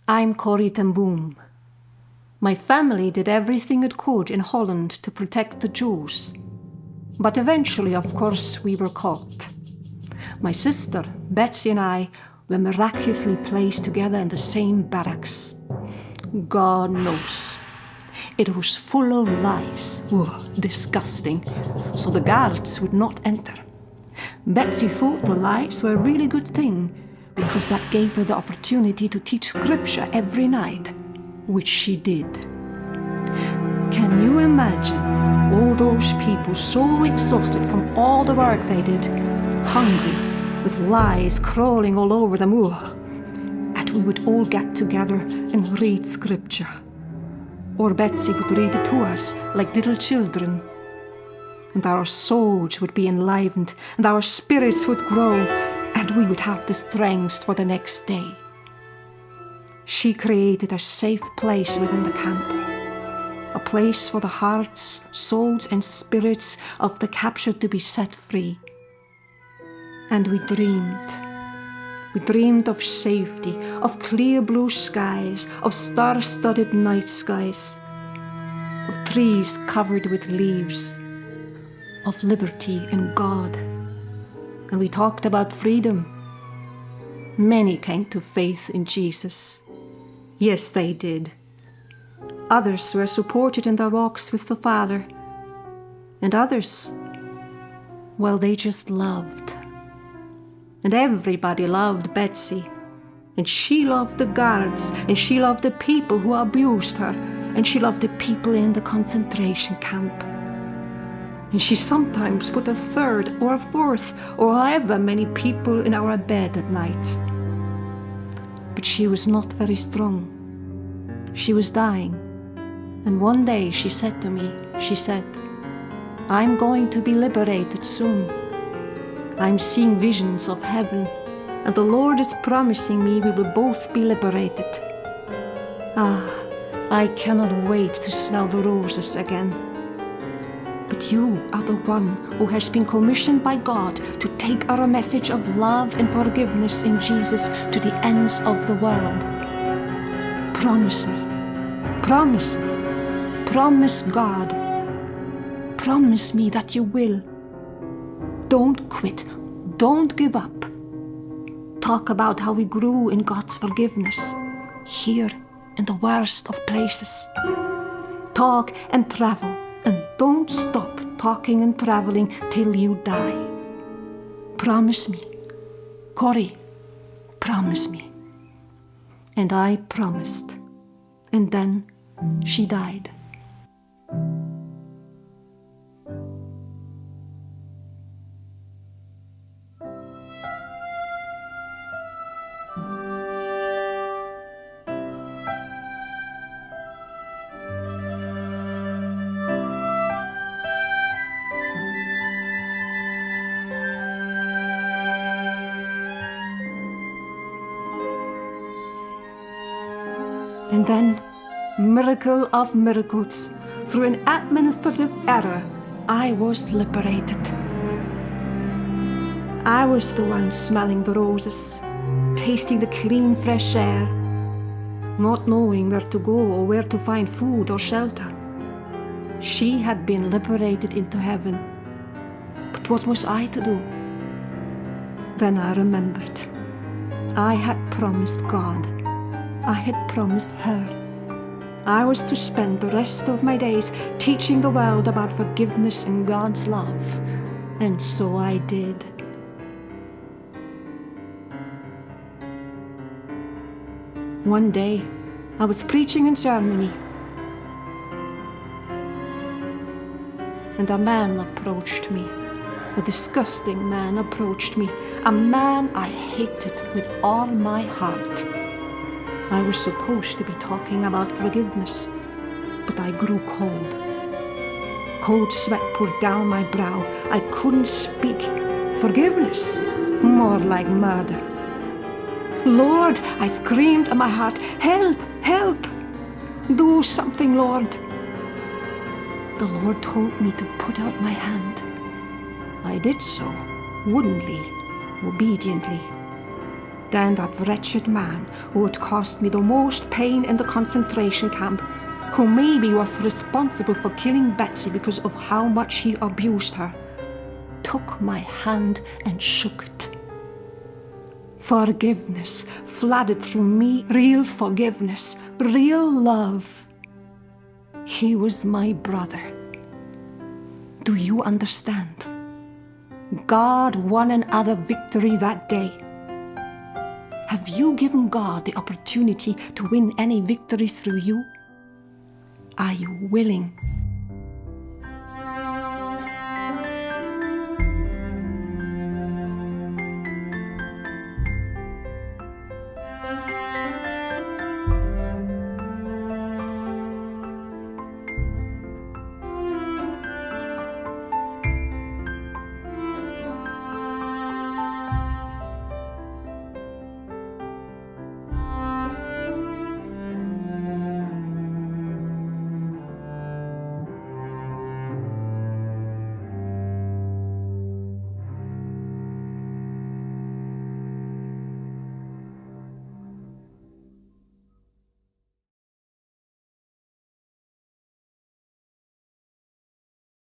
I'm Corrie Ten Boom. My family did everything it could in Holland to protect the Jews. But eventually, of course, we were caught. My sister, Betsy, and I were miraculously placed together in the same barracks. God knows. It was full of lies. Disgusting. So the guards would not enter. Betsy thought the lies were a really good thing, because that gave her the opportunity to teach scripture every night, which she did. Can you imagine all those people so exhausted from all the work they did, hungry, with lies crawling all over them, and we would all get together and read scripture. Or Betsy would read it to us like little children. And our souls would be enlivened, and our spirits would grow, and we would have the strength for the next day. She created a safe place within the camp, a place for the hearts, souls, and spirits of the captured to be set free. And we dreamed. We dreamed of safety, of clear blue skies, of star-studded night skies, of trees covered with leaves, of liberty and God. And we talked about freedom. Many came to faith in Jesus. Yes, they did. Others were supported in their walks with the Father. And others, well, they just loved. And everybody loved Betsy. And she loved the guards, and she loved the people who abused her, and she loved the people in the concentration camp. And she sometimes put a third or a fourth or however many people in our bed at night. But she was not very strong. She was dying. And one day she said to me, I'm going to be liberated soon. I'm seeing visions of heaven, and the Lord is promising me we will both be liberated. I cannot wait to smell the roses again. But you are the one who has been commissioned by God to take our message of love and forgiveness in Jesus to the ends of the world. Promise me, promise me, promise God, promise me that you will. Don't quit, don't give up. Talk about how we grew in God's forgiveness, here in the worst of places. Talk and travel. And don't stop talking and traveling till you die. Promise me, Corrie, promise me. And I promised. And then she died. And then, miracle of miracles, through an administrative error, I was liberated. I was the one smelling the roses, tasting the clean, fresh air, not knowing where to go or where to find food or shelter. She had been liberated into heaven. But what was I to do? Then I remembered. I had promised God. I had promised her. I was to spend the rest of my days teaching the world about forgiveness and God's love. And so I did. One day, I was preaching in Germany. And a man approached me. A disgusting man approached me. A man I hated with all my heart. I was supposed to be talking about forgiveness, but I grew cold. Cold sweat poured down my brow. I couldn't speak. Forgiveness? More like murder. Lord, I screamed in my heart, help, help! Do something, Lord. The Lord told me to put out my hand. I did so, woodenly, obediently. Then that wretched man who had caused me the most pain in the concentration camp, who maybe was responsible for killing Betsy because of how much he abused her, took my hand and shook it. Forgiveness flooded through me, real forgiveness, real love. He was my brother. Do you understand? God won another victory that day. Have you given God the opportunity to win any victories through you? Are you willing